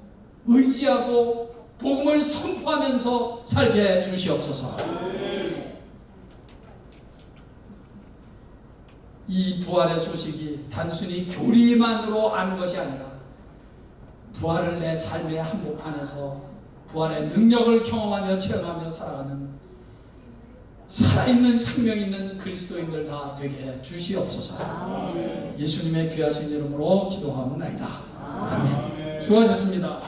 의지하고 복음을 선포하면서 살게 해주시옵소서. 이 부활의 소식이 단순히 교리만으로 아는 것이 아니라 부활을 내 삶의 한복판에서 부활의 능력을 경험하며 체험하며 살아가는 살아있는 생명 있는 그리스도인들 다 되게 해 주시옵소서. 예수님의 귀하신 이름으로 기도하옵나이다. 아멘. 수고하셨습니다.